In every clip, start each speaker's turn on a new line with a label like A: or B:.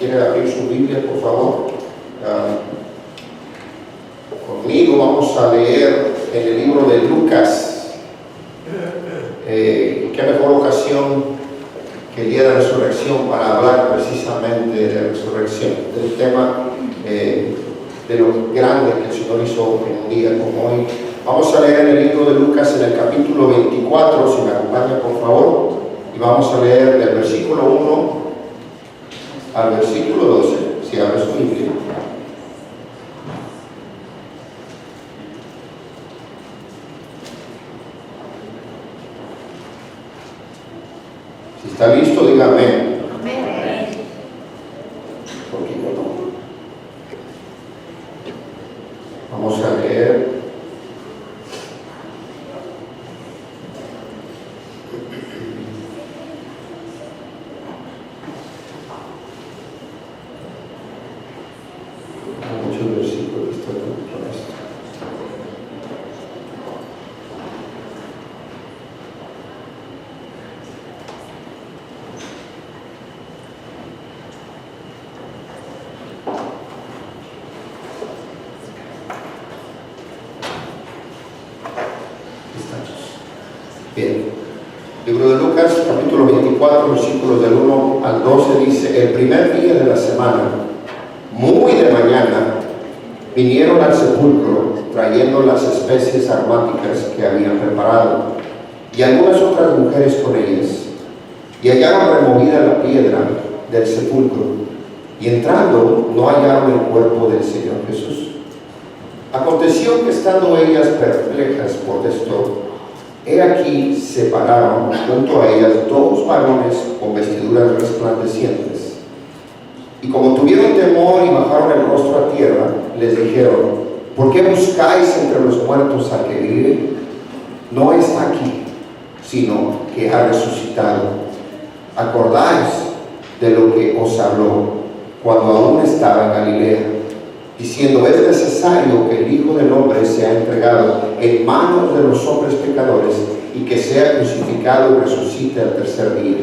A: quiere abrir su Biblia, por favor. Conmigo vamos a leer en el libro de Lucas. Qué mejor ocasión que el día de la resurrección para hablar precisamente de la resurrección, del tema de lo grande que el Señor hizo en un día como hoy. Vamos a leer en el libro de Lucas en el capítulo 24, si me acompaña por favor, y vamos a leer del versículo 1 al versículo 12, si abre su Biblia. Si está listo, diga amén.
B: Amén.
A: Porque yo no. Vamos a leer. Muchos versículos que estoy con esto. Bien, libro de Lucas, capítulo 24, versículos del 1 al 12, dice: el primer día de la semana, muy de mañana, vinieron al sepulcro trayendo las especies aromáticas que habían preparado, y algunas otras mujeres con ellas, y hallaron removida la piedra del sepulcro, y entrando no hallaron el cuerpo del Señor Jesús. Aconteció que estando ellas perplejas por esto, he aquí se pararon junto a ellas dos varones con vestiduras resplandecientes. Y como tuvieron temor y bajaron el rostro a tierra, les dijeron: ¿por qué buscáis entre los muertos al que vive? No está aquí, sino que ha resucitado. Acordáis de lo que os habló cuando aún estaba en Galilea, diciendo: es necesario que el Hijo del Hombre sea entregado en manos de los hombres pecadores y que sea crucificado y resucite al tercer día.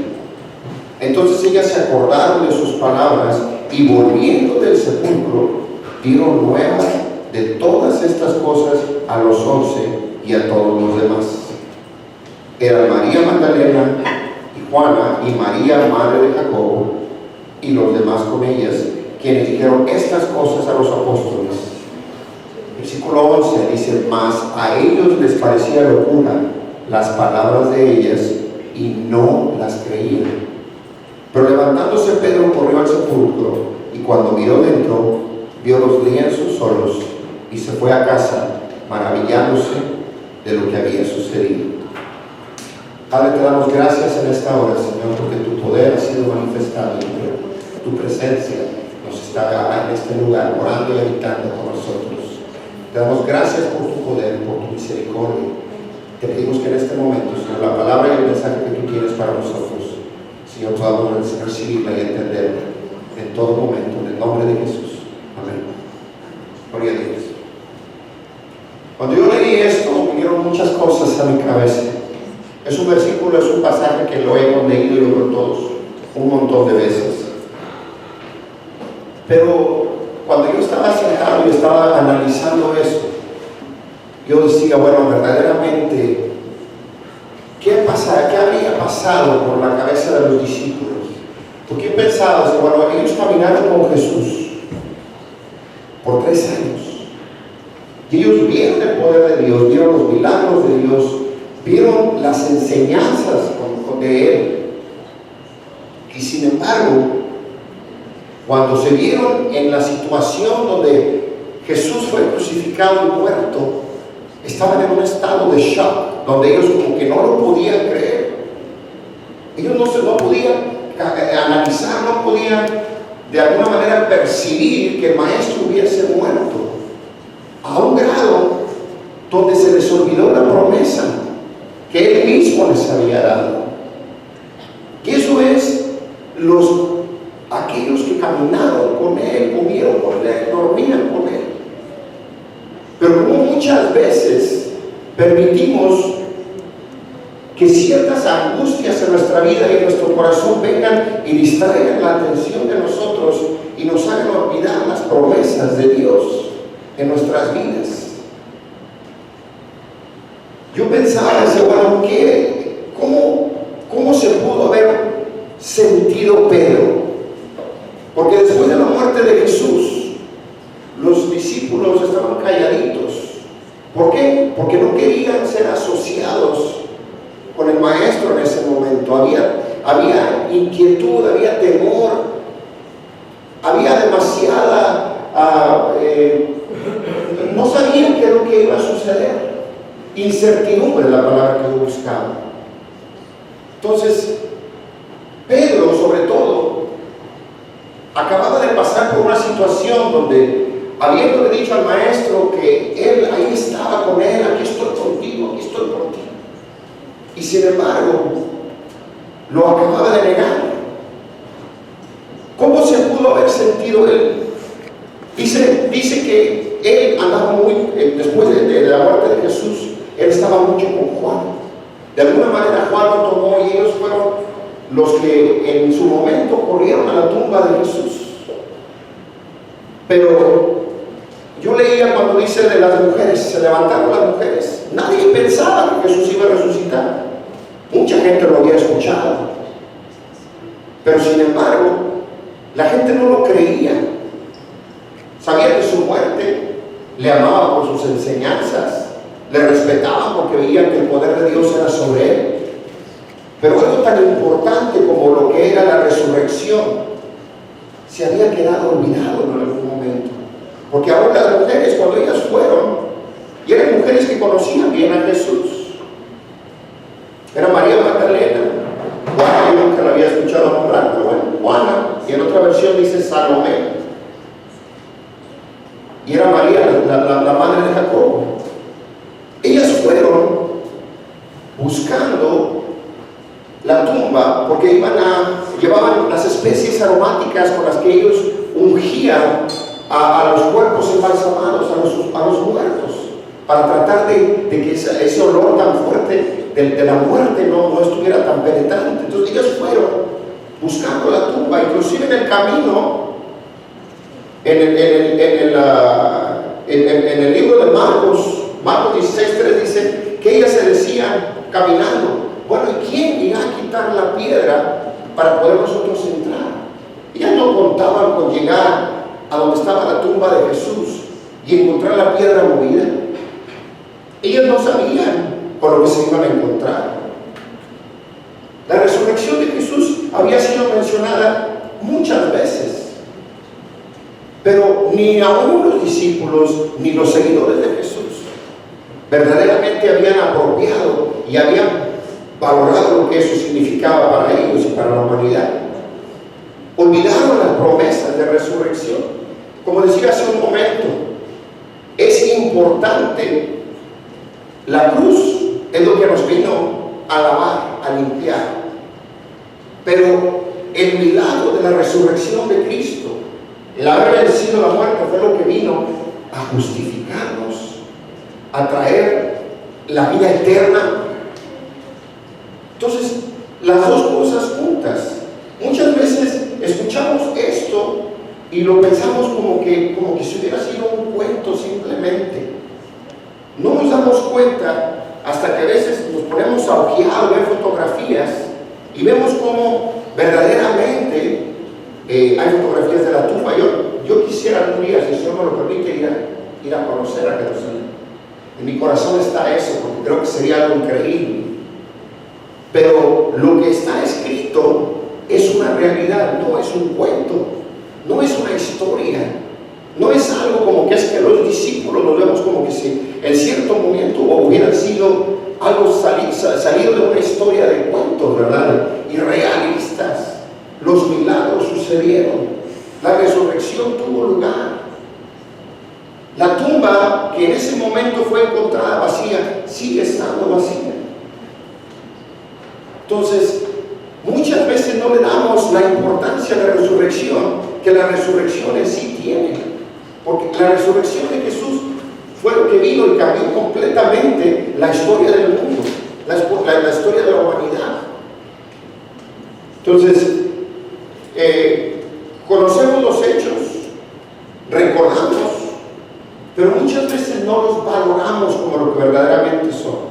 A: Entonces ellas se acordaron de sus palabras y volviendo del sepulcro dieron nuevas de todas estas cosas a los 11 y a todos los demás. Eran María Magdalena y Juana y María, madre de Jacobo, y los demás con ellas, quienes dijeron estas cosas a los apóstoles. Versículo 11 dice: mas a ellos les parecía locura las palabras de ellas y no las creían. Pero levantándose Pedro corrió al sepulcro, y cuando miró dentro, vio los lienzos solos, y se fue a casa maravillándose de lo que había sucedido. Padre, te damos gracias en esta hora, Señor, porque tu poder ha sido manifestado, tu presencia nos está en este lugar, orando y habitando con nosotros. Te damos gracias por tu poder, por tu misericordia. Te pedimos que en este momento, Señor, la palabra y el mensaje que tú tienes para nosotros, Señor, podamos recibirla y entenderla en todo momento, en el nombre de Jesús. Amén. Gloria a Dios. Cuando yo leí esto, vinieron muchas cosas a mi cabeza. Es un versículo, es un pasaje que lo hemos leído y lo hemos todos un montón de veces. Pero cuando yo estaba sentado y estaba analizando eso, yo decía, bueno, verdaderamente, ¿qué habría pasado por la cabeza de los discípulos? Porque yo pensaba, bueno, ellos caminaron con Jesús por 3 años. Y ellos vieron el poder de Dios, vieron los milagros de Dios, vieron las enseñanzas de Él. Y sin embargo, cuando se vieron en la situación donde Jesús fue crucificado y muerto, estaban en un estado de shock, donde ellos como que no lo podían creer. Ellos no podían analizar, no podían de alguna manera percibir que el maestro hubiese muerto, a un grado donde se les olvidó la promesa que Él mismo les había dado. Y eso es aquellos que caminaron con Él, comieron con Él, dormían con Él. Pero como muchas veces permitimos que ciertas angustias en nuestra vida y en nuestro corazón vengan y distraigan la atención de nosotros y nos hagan olvidar las promesas de Dios en nuestras vidas. Yo pensaba, decía, bueno, ¿cómo se pudo haber sentido Pedro? Porque después de la muerte de Jesús, los discípulos estaban calladitos. ¿Por qué? Porque no querían ser asociados con el maestro en ese momento. Había inquietud, había temor, había demasiada, no sabían qué es lo que iba a suceder. Incertidumbre es la palabra que yo buscaba. Entonces, Pedro, sobre todo, acababa de pasar por una situación donde, habiéndole dicho al maestro que él ahí estaba con él, aquí estoy contigo, aquí estoy por ti, y sin embargo lo acababa de negar. ¿Cómo se pudo haber sentido él? Dice que él andaba muy, después de la muerte de Jesús, él estaba mucho con Juan. De alguna manera Juan lo tomó y ellos fueron los que en su momento corrieron a la tumba de Jesús. Pero yo leía cuando dice de las mujeres, se levantaron las mujeres. Nadie pensaba que Jesús iba a resucitar. Mucha gente lo había escuchado. Pero sin embargo, la gente no lo creía. Sabía que su muerte, le amaba por sus enseñanzas, le respetaban porque veían que el poder de Dios era sobre él. Pero algo tan importante como lo que era la resurrección se había quedado olvidado en algún momento. Porque ahora las mujeres, cuando ellas fueron, y eran mujeres que conocían bien a Jesús, era María Magdalena, Juana, yo nunca la había escuchado nombrar, pero bueno, Juana, y en otra versión dice Salomé, y era María, la madre de Jacobo. Ellas fueron buscando la tumba porque llevaban las especies aromáticas con las que ellos ungían a los cuerpos embalsamados, a los muertos, para tratar de que ese olor tan fuerte de la muerte no estuviera tan penetrante. Entonces ellos fueron buscando la tumba, inclusive en el camino, en el libro de Marcos 16:3 dice que ellas se decían caminando, bueno, ¿y quién irá a quitar la piedra para poder nosotros entrar? Ellas no contaban con llegar a donde estaba la tumba de Jesús y encontrar la piedra movida. Ellas no sabían con lo que se iban a encontrar. La resurrección de Jesús había sido mencionada muchas veces, pero ni aún los discípulos ni los seguidores de Jesús verdaderamente habían apropiado y habían valorado lo que eso significaba para ellos y para la humanidad. Olvidaron las promesas de resurrección. Como decía hace un momento, es importante. La cruz es lo que nos vino a lavar, a limpiar. Pero el milagro de la resurrección de Cristo, el haber vencido la muerte, fue lo que vino a justificarnos, a traer la vida eterna. Entonces, las dos cosas juntas. Muchas veces escuchamos esto y lo pensamos como que si hubiera sido un cuento simplemente. No nos damos cuenta hasta que a veces nos ponemos a ojear o ver fotografías y vemos cómo verdaderamente hay fotografías de la tumba. Yo quisiera algún día, si el Señor me lo permite, ir a conocer a Jerusalén. En mi corazón está eso, porque creo que sería algo increíble. Pero lo que está escrito es una realidad, no es un cuento, no es una historia, no es algo como que es que los discípulos los vemos como que si en cierto momento hubieran sido algo salido de una historia de cuentos, ¿verdad? Irrealistas. Los milagros sucedieron, la resurrección tuvo lugar. La tumba que en ese momento fue encontrada vacía, sigue estando vacía. Entonces, muchas veces no le damos la importancia a la resurrección que la resurrección en sí tiene. Porque la resurrección de Jesús fue lo que vino y cambió completamente la historia del mundo. la historia de la humanidad. Entonces, conocemos los hechos, recordamos, pero muchas veces no los valoramos como lo que verdaderamente son.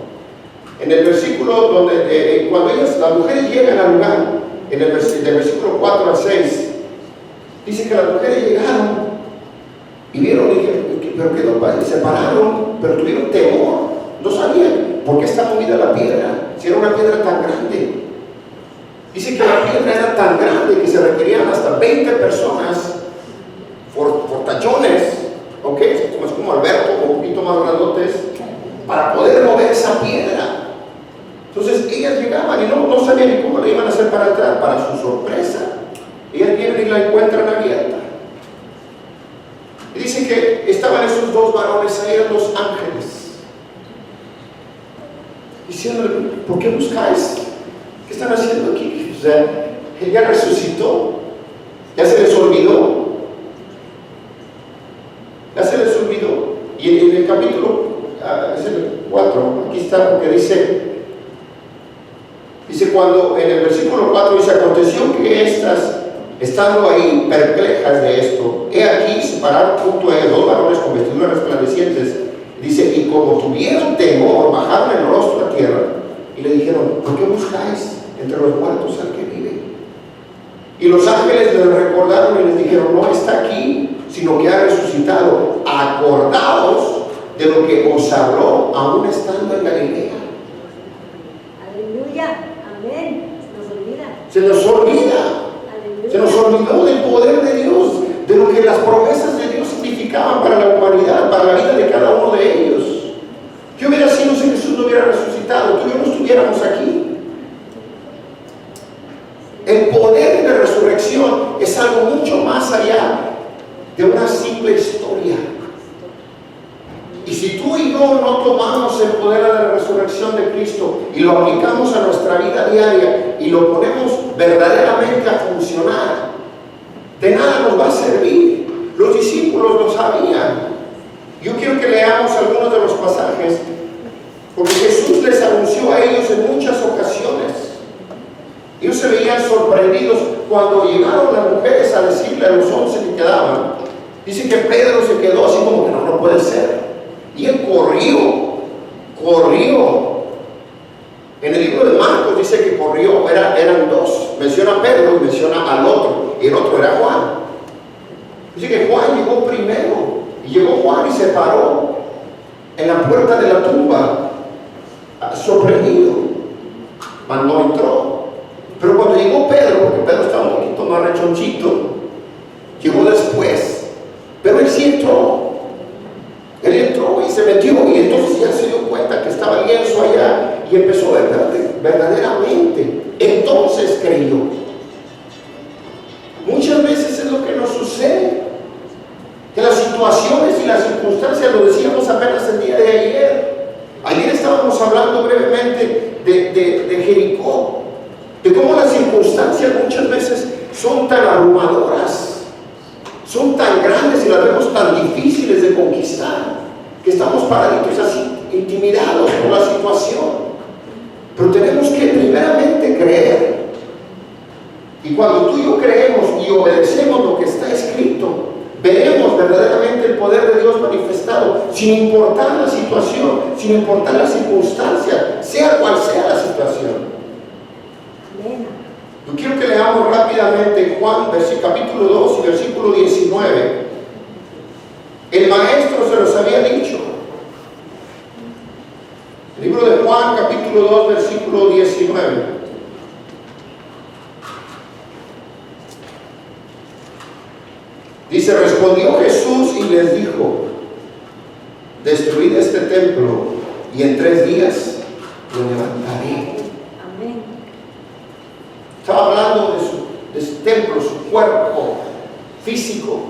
A: En el versículo donde, cuando las mujeres llegan al lugar, del versículo 4 al 6, dice que las mujeres llegaron y vieron, y dijeron, pero se pararon, pero tuvieron temor, no sabían por qué está movida la piedra, si era una piedra tan grande. Dice que la piedra era tan grande que se requerían hasta 20 personas, fortachones, ¿ok? Es como Alberto, un poquito más grandotes, para poder mover esa piedra. Entonces ellas llegaban y no sabían ni cómo le iban a hacer para entrar. Para su sorpresa, ellas vienen y la encuentran abierta. Y dice que estaban esos dos varones, ahí eran dos ángeles, diciendo, ¿por qué buscáis? ¿Qué están haciendo aquí? O sea, él ya resucitó, ya se les olvidó. Ya se les olvidó. Y en el capítulo, es el 4, aquí está, porque dice cuando en el versículo 4 dice, aconteció que estas, estando ahí perplejas de esto, he aquí se pararon junto a ellas dos varones con vestiduras resplandecientes. Dice, y como tuvieron temor, bajaron el rostro a tierra y le dijeron, ¿por qué buscáis entre los muertos al que vive? Y los ángeles les recordaron y les dijeron, no está aquí, sino que ha resucitado. Acordaos de lo que os habló aún estando en Galilea.
B: Aleluya, amén.
A: Se nos olvida.
B: Aleluya.
A: Se nos olvidó del poder de Dios, de lo que las promesas de Dios significaban para la humanidad, para la vida de cada uno de ellos. ¿Qué hubiera sido si Jesús no hubiera resucitado? Tú y yo no estuviéramos aquí. El poder de la resurrección es algo mucho más allá de una simple historia. Y si tú y yo no tomamos el poder de la resurrección de Cristo y lo aplicamos a nuestra vida diaria y lo ponemos verdaderamente a funcionar, de nada nos va a servir. Los discípulos lo sabían. Yo quiero que leamos algunos de los pasajes, porque Jesús les anunció a ellos en muchas ocasiones. Ellos se veían sorprendidos cuando llegaron las mujeres a decirle a los 11 que quedaban. Dice que Pedro se quedó así como que no puede ser. Y él corrió. En el libro de Marcos dice que corrió, eran dos. Menciona a Pedro y menciona al otro. Y el otro era Juan. Dice que Juan llegó primero. Y llegó Juan y se paró en la puerta de la tumba, sorprendido. Mas no entró. Pero cuando llegó Pedro, porque Pedro estaba un poquito más rechonchito, llegó después. Pero él sí entró. Él entró y se metió, y entonces ya se dio cuenta que estaba el lienzo allá y empezó a ver verdaderamente. Entonces creyó. Muchas veces es lo que nos sucede, que las situaciones y las circunstancias, lo decíamos apenas el día de ayer. Ayer estábamos hablando brevemente de Jericó, de cómo las circunstancias muchas veces son tan abrumadoras, son tan grandes y las vemos tan difíciles de conquistar, que estamos paraditos así, intimidados por la situación. Pero tenemos que primeramente creer. Y cuando tú y yo creemos y obedecemos lo que está escrito, veremos verdaderamente el poder de Dios manifestado, sin importar la situación, sin importar la circunstancia, sea cual sea la situación. Yo quiero que leamos rápidamente Juan, capítulo 2 y versículo 19. El maestro se los había dicho. El libro de Juan, capítulo 2, versículo 19. Dice, respondió Jesús y les dijo, destruid este templo y en 3 días lo levantaré. Estaba hablando de su templo, su cuerpo físico.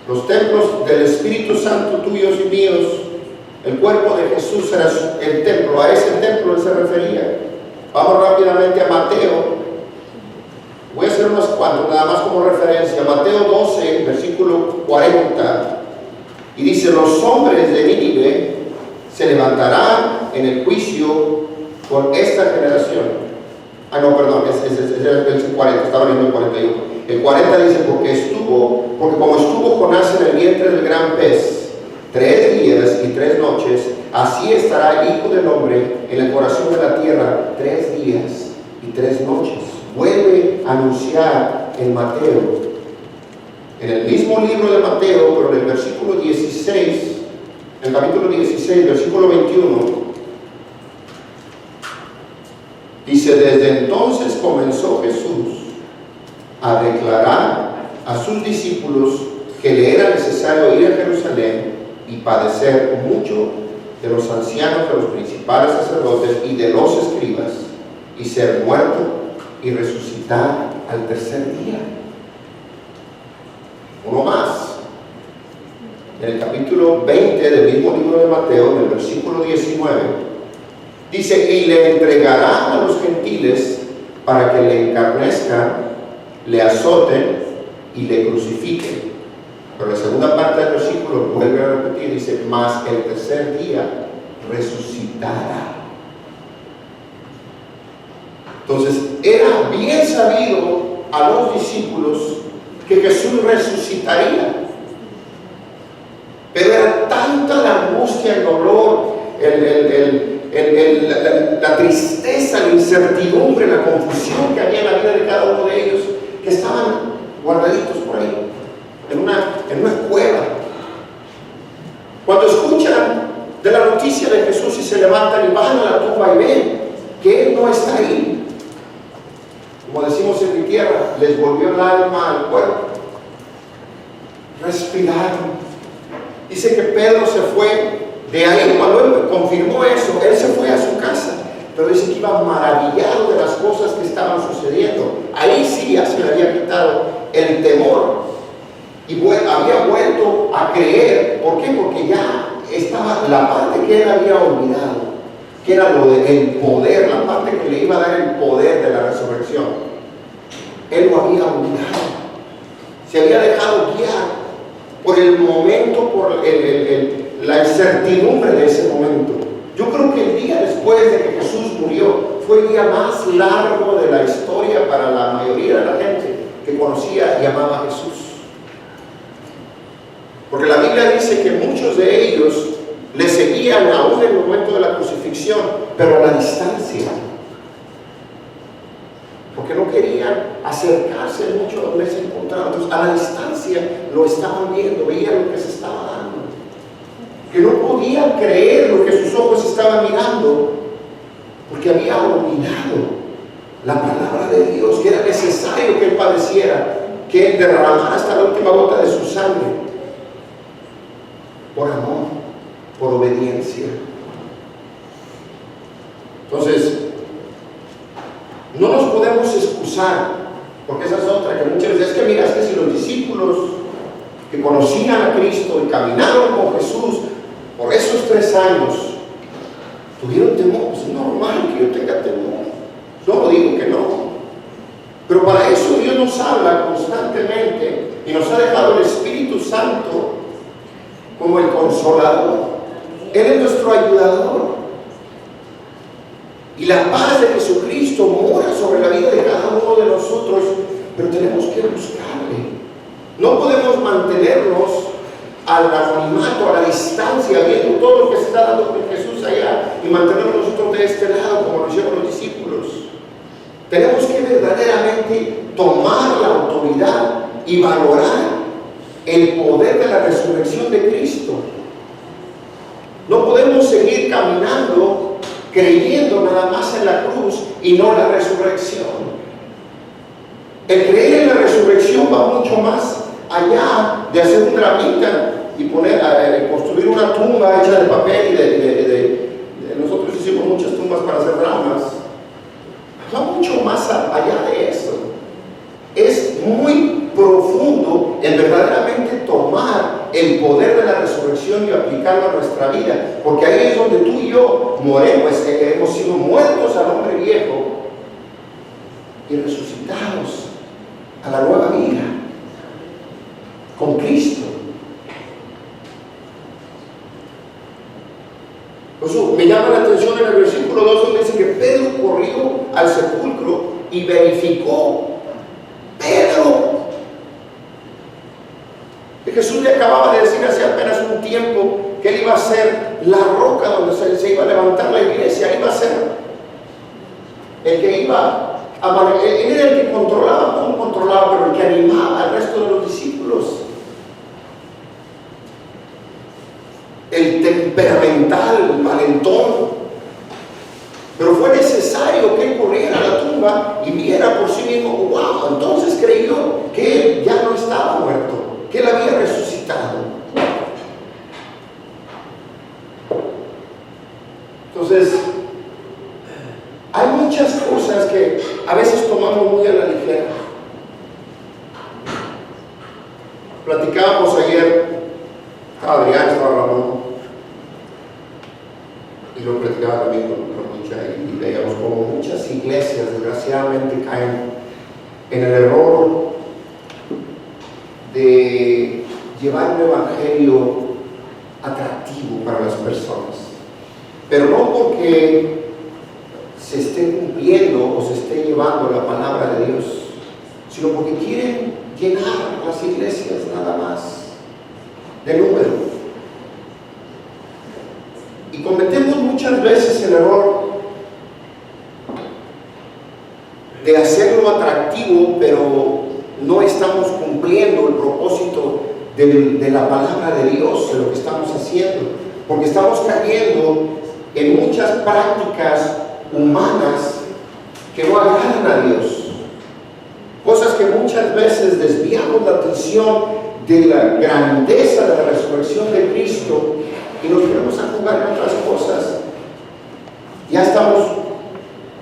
A: Los templos del Espíritu Santo, tuyos y míos, el cuerpo de Jesús era el templo. A ese templo él se refería. Vamos rápidamente a Mateo. Voy a hacer unos cuantos, nada más como referencia. Mateo 12, versículo 40. Y dice, los hombres de Nínive se levantarán en el juicio con esta generación. Ah, no, perdón, es el 40, estaba leyendo el 41. El 40 dice, porque como estuvo Jonás en el vientre del gran pez 3 días y 3 noches, así estará el Hijo del Hombre en el corazón de la tierra 3 días y 3 noches. Vuelve a anunciar en Mateo, en el mismo libro de Mateo, pero en el versículo 16, en el capítulo 16, versículo 21, dice: desde entonces comenzó Jesús a declarar a sus discípulos que le era necesario ir a Jerusalén y padecer mucho de los ancianos, de los principales sacerdotes y de los escribas, y ser muerto y resucitar al tercer día. Uno más. En el capítulo 20 del mismo libro de Mateo, en el versículo 19, dice: y le entregarán a los gentiles para que le encarnezcan, le azoten y le crucifiquen. Pero la segunda parte del versículo vuelve a repetir, dice: mas el tercer día resucitará. Entonces, era bien sabido a los discípulos que Jesús resucitaría. Pero era tanta la angustia, el dolor, la tristeza, la incertidumbre, la confusión que había en la vida de cada uno de ellos, que estaban guardaditos por ahí, en una cueva. Cuando escuchan de la noticia de Jesús y se levantan y van a la tumba y ven que Él no está ahí, como decimos en mi tierra, les volvió el alma al cuerpo. Respiraron. Dice que Pedro se fue de ahí. Cuando él confirmó eso, él se fue a su casa, pero dice que iba maravillado de las cosas que estaban sucediendo. Ahí sí ya se le había quitado el temor y había vuelto a creer. ¿Por qué? Porque ya estaba la parte que él había olvidado, que era lo del poder, la parte que le iba a dar el poder de la resurrección. Él lo había olvidado, se había dejado guiar por el momento, por la incertidumbre de ese momento. Yo creo que el día después de que Jesús murió fue el día más largo de la historia para la mayoría de la gente que conocía y amaba a Jesús. Porque la Biblia dice que muchos de ellos le seguían aún en el momento de la crucifixión, pero a la distancia, porque no querían acercarse mucho a donde se encontraban. Entonces, a la distancia lo estaban viendo, veían lo que se estaba dando, que no podían creer lo que sus ojos estaban mirando, porque había olvidado la palabra de Dios, que era necesario que Él padeciera, que Él derramara hasta la última gota de su sangre, por amor, por obediencia. Entonces, no nos podemos excusar, porque esa es otra, que muchas veces es que mira, es que si los discípulos que conocían a Cristo y caminaron con Jesús por esos 3 años tuvieron temor, es normal que yo tenga temor. No digo que no, pero para eso Dios nos habla constantemente y nos ha dejado el Espíritu Santo como el consolador. Él es nuestro ayudador. Y la paz de Jesucristo mora sobre la vida de cada uno de nosotros, pero tenemos que buscarle. No podemos mantenernos al anonimato, a la distancia, viendo todo lo que se está dando con Jesús allá y mantenernos nosotros de este lado, como lo hicieron los discípulos. Tenemos que verdaderamente tomar la autoridad y valorar el poder de la resurrección de Cristo. No podemos seguir caminando creyendo nada más en la cruz y no en la resurrección. El creer en la resurrección va mucho más allá de hacer un dramita y construir una tumba hecha de papel y nosotros hicimos muchas tumbas para hacer dramas. Va mucho más allá de eso. Es muy profundo en verdaderamente tomar el poder de la resurrección y aplicarlo a nuestra vida, porque ahí es donde tú y yo moremos, que hemos sido muertos al hombre viejo y resucitados a la nueva vida con Cristo. Por eso me Me llama la atención en el versículo 2 donde dice que Pedro corrió al sepulcro y verificó. Pedro, que Jesús le acababa de decir hace apenas un tiempo que él iba a ser la roca donde se iba a levantar la iglesia, iba a ser el que iba a... Él era el que controlaba, no controlaba, pero el que animaba al resto de los discípulos. El temperamental, valentón. Pero fue necesario que él corriera a la tumba y viera por sí mismo. ¡Wow! Entonces creyó que él ya no estaba muerto, que él había resucitado. Entonces, hay muchas cosas que a veces tomamos muy a la ligera. Platicábamos ayer, estaba Adrián, estaba Ramón, y lo platicaba también con mucha, y veíamos como muchas iglesias desgraciadamente caen en el error de llevar un evangelio atractivo para las personas, pero no porque se esté cumpliendo o se esté llevando la palabra de Dios, sino porque quieren llenar las iglesias nada más de número. Y cometemos muchas veces el error de hacerlo atractivo, pero no estamos cumpliendo el propósito de la palabra de Dios, de lo que estamos haciendo, porque estamos cayendo en muchas prácticas humanas que no agradan a Dios, cosas que muchas veces desviamos la atención de la grandeza de la resurrección de Cristo y nos ponemos a jugar en otras cosas. Ya estamos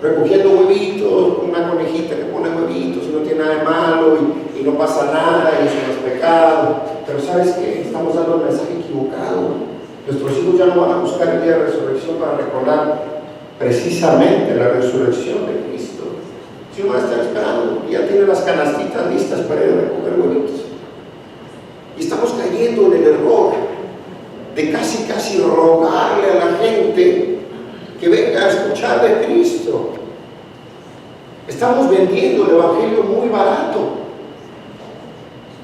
A: recogiendo huevitos, una conejita que pone huevitos y no tiene nada de malo y no pasa nada y eso no es pecado, pero ¿sabes qué? Estamos dando el mensaje equivocado. Nuestros hijos ya no van a buscar el día de resurrección para recordar precisamente la resurrección de Cristo. Si uno va a estar esperando, ya tiene las canastitas listas para ir a recoger huevitos. Y estamos cayendo en el error de casi rogarle a la gente que venga a escuchar de Cristo. Estamos vendiendo el evangelio muy barato.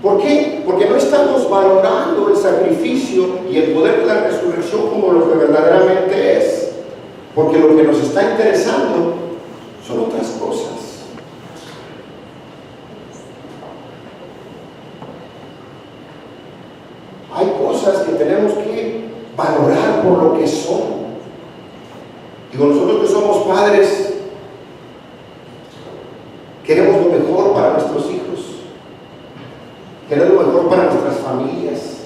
A: ¿Por qué? Porque no estamos valorando el sacrificio y el poder de la resurrección como lo que verdaderamente es. Porque lo que nos está interesando son otras cosas. Hay cosas que tenemos que valorar por lo que son. Digo, nosotros que somos padres, queremos lo mejor para nuestros hijos, queremos lo mejor para nuestras familias.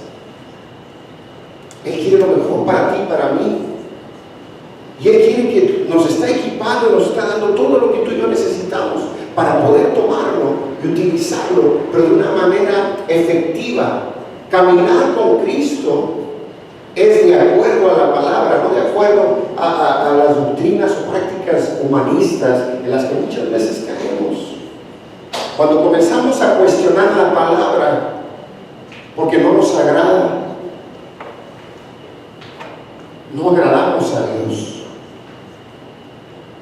A: Él quiere lo mejor para ti, para mí. Y Él quiere que nos está equipando y nos está dando todo lo que tú y yo necesitamos para poder tomarlo y utilizarlo, pero de una manera efectiva. Caminar con Cristo es de acuerdo a la palabra, no de acuerdo a las doctrinas o prácticas humanistas en las que muchas veces caemos. Cuando comenzamos a cuestionar la palabra porque no nos agrada, no agradamos a Dios.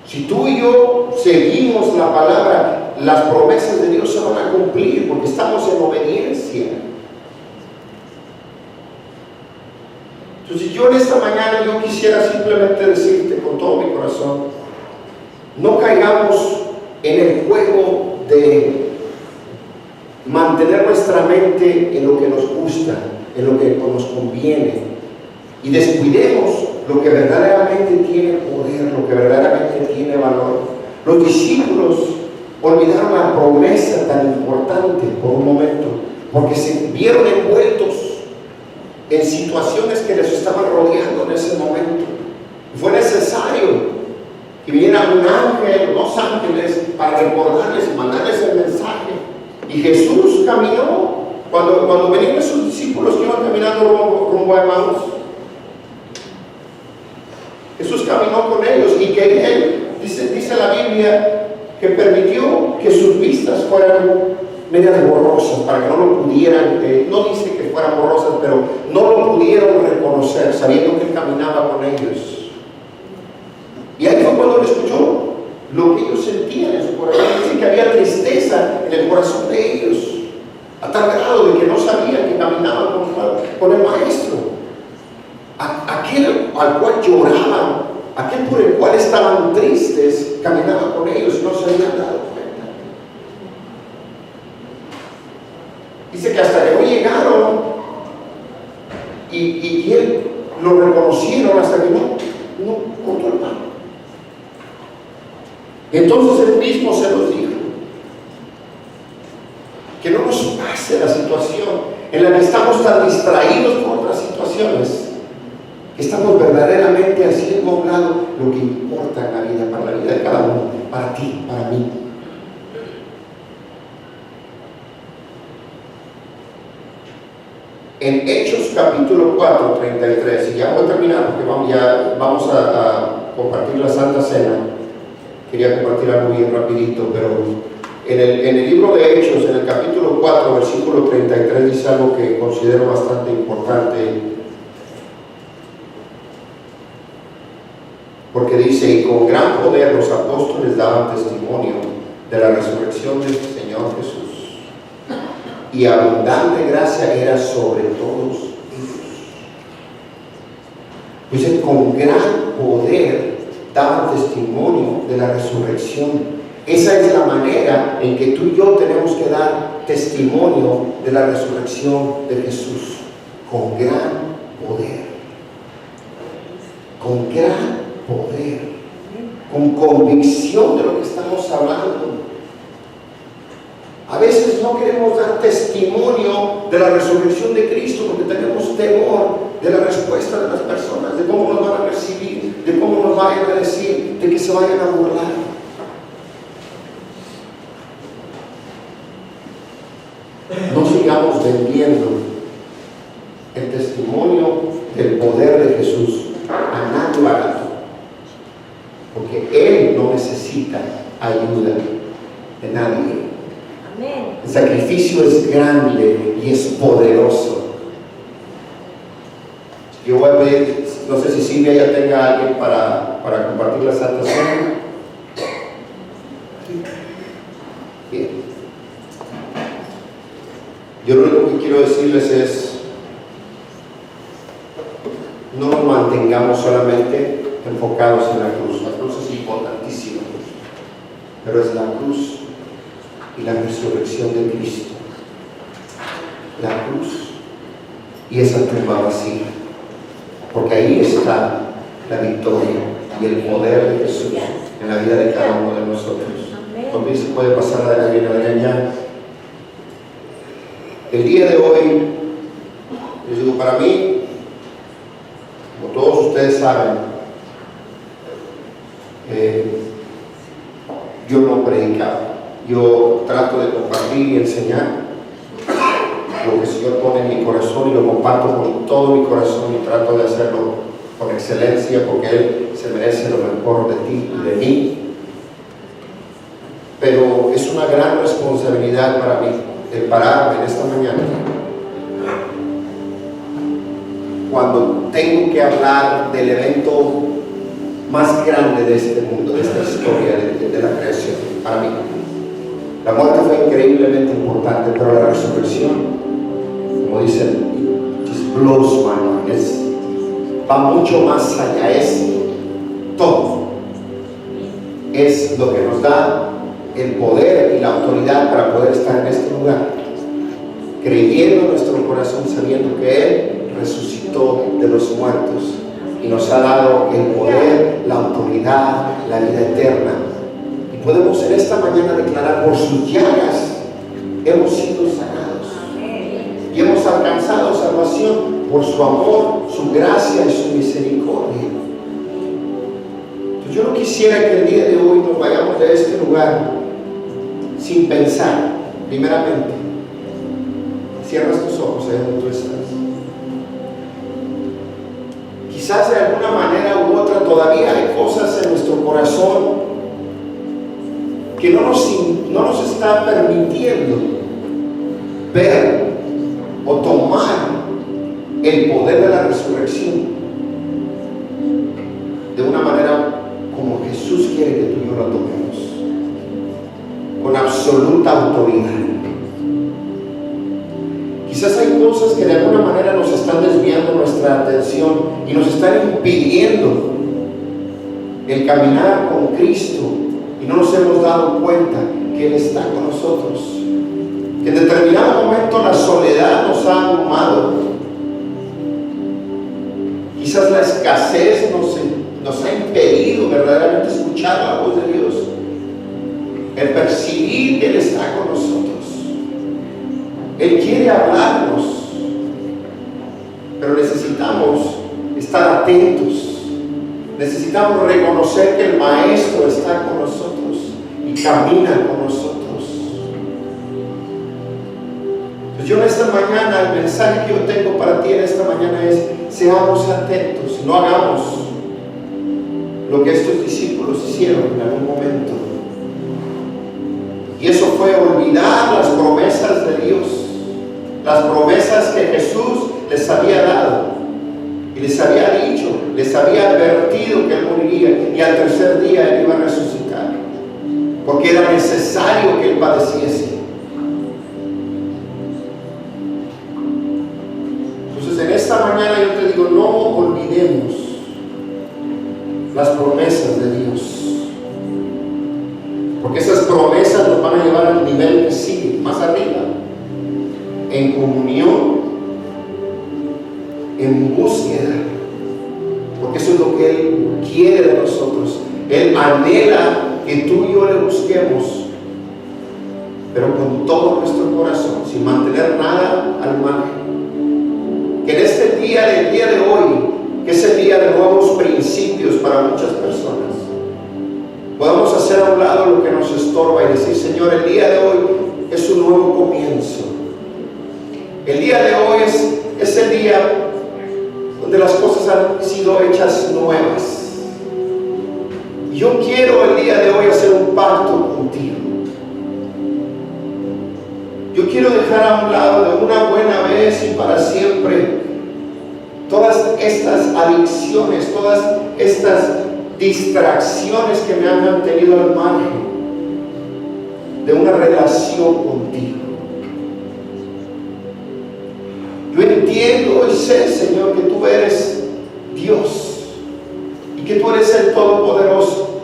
A: Si tú y yo seguimos la palabra, las promesas de Dios se van a cumplir porque estamos en obediencia. Entonces yo en esta mañana yo quisiera simplemente decirte con todo mi corazón, no caigamos en el juego de mantener nuestra mente en lo que nos gusta, en lo que nos conviene, y descuidemos lo que verdaderamente tiene poder, lo que verdaderamente tiene valor. Los discípulos olvidaron la promesa tan importante por un momento, porque se vieron envueltos en situaciones que les estaban rodeando en ese momento. Fue necesario que viniera un ángel, dos ángeles, para recordarles y mandarles el mensaje. Y Jesús caminó, cuando venían esos discípulos que iban caminando rumbo a Emaús, Jesús caminó con ellos y que Él, dice la Biblia, que permitió que sus vistas fueran medias borrosas, para que no lo pudieran, no dice que fueran borrosas, pero no lo pudieron reconocer, sabiendo que Él caminaba con ellos. grado de que no sabían que caminaban con el Maestro. Aquel al cual lloraban, aquel por el cual estaban tristes, caminaban con ellos y no se habían dado cuenta. Dice que hasta que no llegaron y él lo reconocieron hasta que no cortó el pan. Entonces él mismo se los dijo. Que no nos pase la situación en la que estamos tan distraídos por otras situaciones, que estamos verdaderamente haciendo a un lado lo que importa en la vida, para la vida de cada uno, para ti, para mí. En Hechos capítulo 4, 33, y ya voy a terminar porque vamos a compartir la Santa Cena. Quería compartir algo bien rapidito, pero en el libro de Hechos, en el capítulo 4, versículo 33, dice algo que considero bastante importante, porque dice: y con gran poder los apóstoles daban testimonio de la resurrección del Señor Jesús, y abundante gracia era sobre todos ellos. Dice: con gran poder daban testimonio de la resurrección. Esa es la manera en que tú y yo tenemos que dar testimonio de la resurrección de Jesús, con gran poder, con gran poder, con convicción de lo que estamos hablando. A veces no queremos dar testimonio de la resurrección de Cristo porque tenemos temor de la respuesta de las personas, de cómo nos van a recibir, de cómo nos vayan a decir, de que se vayan a burlar. No sigamos vendiendo el testimonio del poder de Jesús a nadie barato, porque Él no necesita ayuda de nadie.
B: Amén.
A: El sacrificio es grande y es poderoso. Yo voy a pedir, no sé si Silvia ya tenga a alguien para compartir la Santa Cena. Bien. Yo lo único que quiero decirles es: no nos mantengamos solamente enfocados en la cruz. La cruz es importantísima, pero es la cruz y la resurrección de Cristo. La cruz y esa tumba vacía, porque ahí está la victoria y el poder de Jesús en la vida de cada uno de nosotros. También se puede pasar a la ya. El día de hoy, les digo, para mí, como todos ustedes saben, yo no predicaba. Yo trato de compartir y enseñar lo que el Señor pone en mi corazón, y lo comparto con todo mi corazón, y trato de hacerlo con excelencia, porque Él se merece lo mejor de ti y de mí. Pero es una gran responsabilidad para mí el pararme en esta mañana cuando tengo que hablar del evento más grande de este mundo, de esta historia de la creación. Para mí la muerte fue increíblemente importante, pero la resurrección, como dicen, just blows my mind. Va mucho más allá, es todo, es lo que nos da el poder y la autoridad para poder estar en este lugar, creyendo en nuestro corazón, sabiendo que Él resucitó de los muertos y nos ha dado el poder, la autoridad, la vida eterna. Y podemos en esta mañana declarar: por sus llagas hemos sido sanados y hemos alcanzado salvación por su amor, su gracia y su misericordia. Entonces, yo no quisiera que el día de hoy nos vayamos de este lugar sin pensar. Primeramente, cierras tus ojos ahí donde tú estás. Quizás de alguna manera u otra todavía hay cosas en nuestro corazón que no nos está permitiendo ver o tomar el poder de la resurrección de una manera como Jesús quiere que tú y yo lo tomemos, con absoluta autoridad. Quizás hay cosas que de alguna manera nos están desviando nuestra atención y nos están impidiendo el caminar con Cristo, y no nos hemos dado cuenta que Él está con nosotros, que en determinado momento la soledad nos ha abrumado. Quizás la escasez nos ha impedido verdaderamente escuchar la voz de Dios, el percibir que Él está con nosotros. Él quiere hablarnos, pero necesitamos estar atentos. Necesitamos reconocer que el Maestro está con nosotros y camina con nosotros. Pues yo en esta mañana, el mensaje que yo tengo para ti en esta mañana es: seamos atentos, no hagamos lo que estos discípulos hicieron en algún momento. Y eso fue olvidar las promesas de Dios, las promesas que Jesús les había dado. Y les había dicho, les había advertido que Él moriría y al tercer día Él iba a resucitar, porque era necesario que Él padeciese. Entonces en esta mañana yo te digo, no olvidemos las promesas de Dios, porque esas promesas nos van a llevar al nivel que sigue, más arriba, en comunión, en búsqueda, porque eso es lo que Él quiere de nosotros. Él anhela que tú y yo le busquemos, pero con todo nuestro corazón, sin mantener nada al margen. Que en este día, el día de hoy, que es el día de nuevos principios para muchas personas, podamos hacer a un lado lo que nos estorba y decir: Señor, el día de hoy es un nuevo comienzo. El día de hoy es el día donde las cosas han sido hechas nuevas. Y yo quiero el día de hoy hacer un pacto contigo. Yo quiero dejar a un lado de una buena vez y para siempre todas estas adicciones, todas estas distracciones que me han mantenido al margen de una relación contigo. Yo entiendo y sé, Señor, que tú eres Dios y que tú eres el Todopoderoso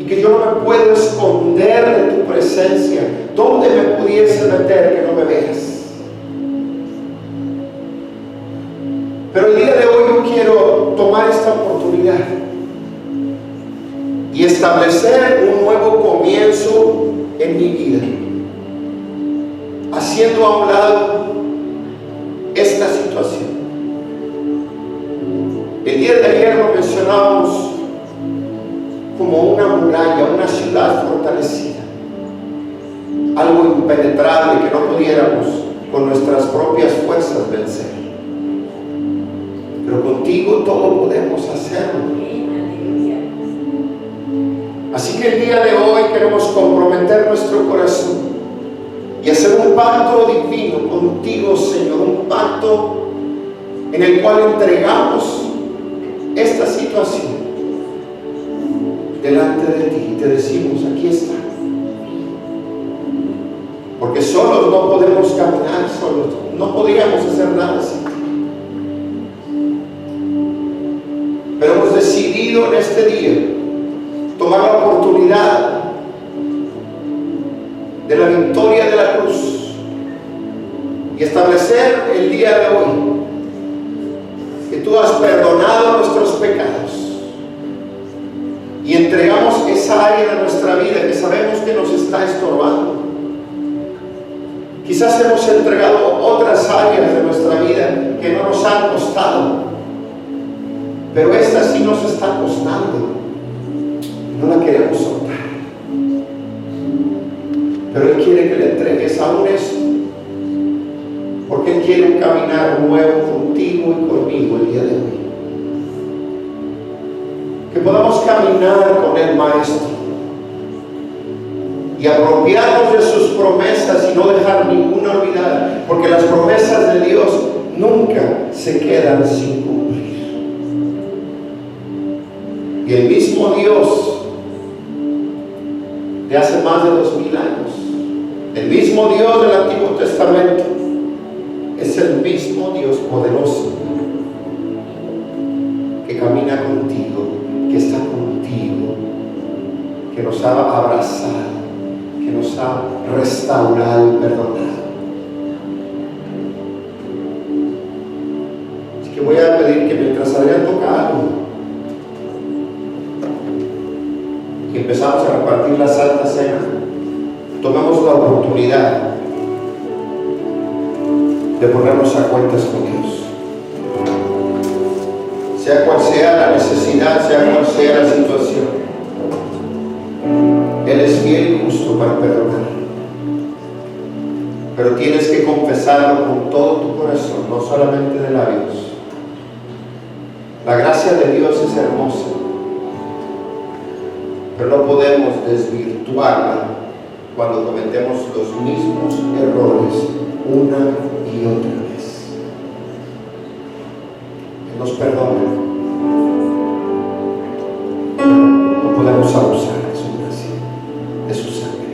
A: y que yo no me puedo esconder de tu presencia. ¿Dónde me pudiese meter que no me veas? Pero el día de hoy yo quiero tomar esta oportunidad y establecer un nuevo comienzo en mi vida, haciendo a un lado esta situación. El día de ayer lo mencionábamos como una muralla, una ciudad fortalecida, algo impenetrable que no pudiéramos con nuestras propias fuerzas vencer. Pero contigo todo podemos hacerlo. Así que el día de hoy queremos comprometer nuestro corazón y hacer un pacto divino contigo, Señor, un pacto en el cual entregamos esta situación delante de ti y te decimos: aquí está. Porque solos no podemos caminar, solos no podríamos hacer nada sin ti. Pero hemos decidido en este día tomar la oportunidad de la victoria de la cruz y establecer el día de hoy que tú has perdonado nuestros pecados y entregamos esa área de nuestra vida que sabemos que nos está estorbando. Quizás hemos entregado otras áreas de nuestra vida que no nos han costado, pero esta sí nos está costando y no la queremos soltar. Pero Él quiere que le entregues aún eso, porque Él quiere un caminar nuevo contigo y conmigo el día de hoy. Que podamos caminar con el Maestro y apropiarnos de sus promesas y no dejar ninguna olvidada, porque las promesas de Dios nunca se quedan sin cumplir. Y el mismo Dios de hace más de 2000 años, el mismo Dios del Antiguo Testamento, mismo Dios poderoso que camina contigo, que está contigo, que nos ha abrazado, que nos ha restaurado y perdonado. Así que voy a pedir que mientras Adrián toca algo y empezamos a repartir la Santa Cena, tomemos la oportunidad de ponernos a cuentas con Dios. Sea cual sea la necesidad, sea cual sea la situación, Él es fiel y justo para perdonar. Pero tienes que confesarlo con todo tu corazón, no solamente de labios. La gracia de Dios es hermosa, pero no podemos desvirtuarla cuando cometemos los mismos errores una y otra vez. Que nos perdone, pero no podemos abusar de su gracia, de su sangre.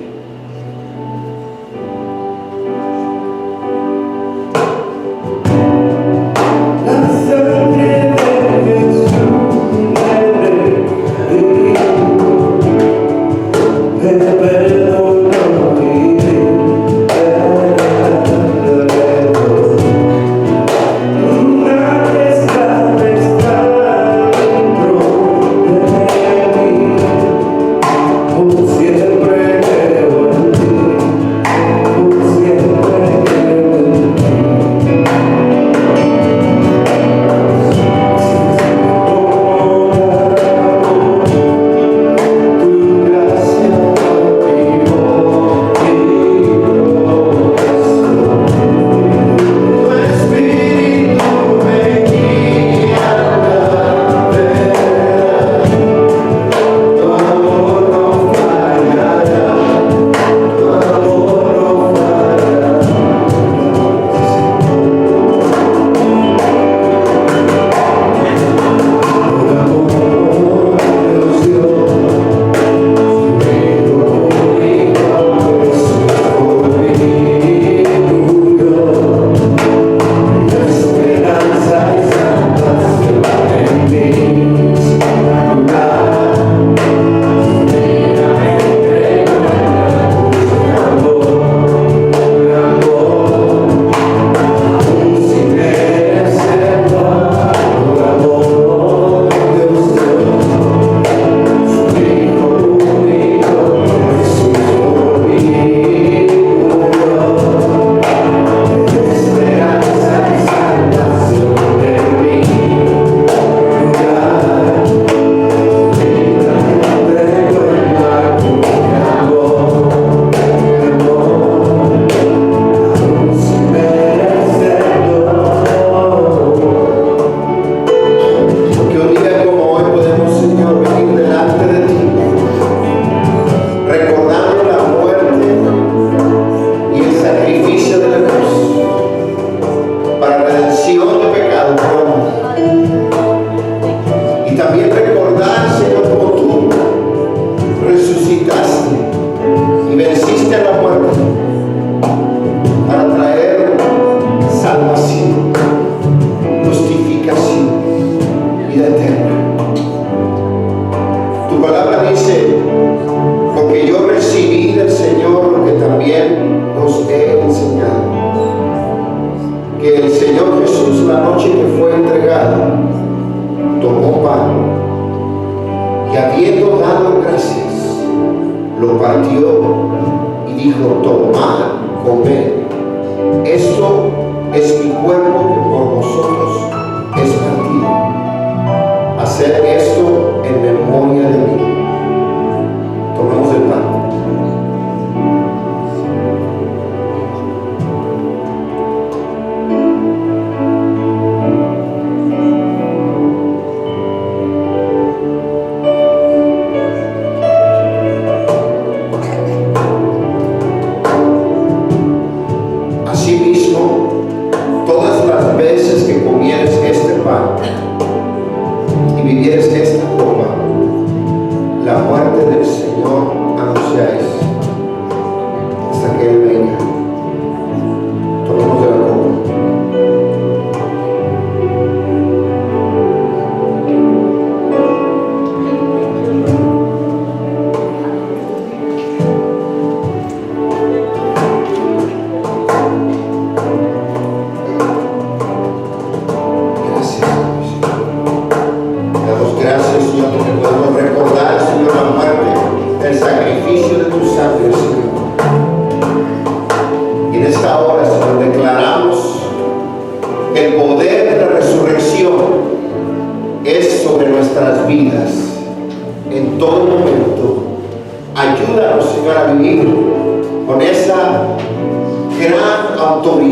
A: Tomemos de la copa.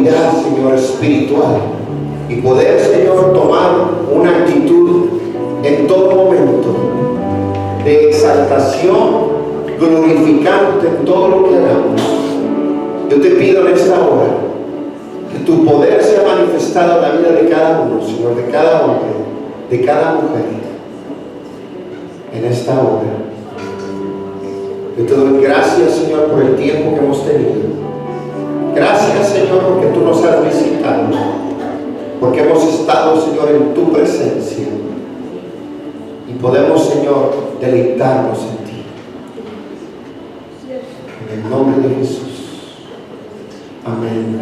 A: autoridad, Señor, espiritual y poder, Señor, tomar una actitud en todo momento de exaltación, glorificándote en todo lo que hagamos. Yo te pido en esta hora que tu poder sea manifestado en la vida de cada uno, Señor, de cada hombre, de cada mujer, en esta hora. Yo te doy gracias, Señor, por el tiempo que hemos tenido. Gracias, Señor, porque tú nos has visitado, porque hemos estado, Señor, en tu presencia y podemos, Señor, deleitarnos en ti. En el nombre de Jesús. Amén.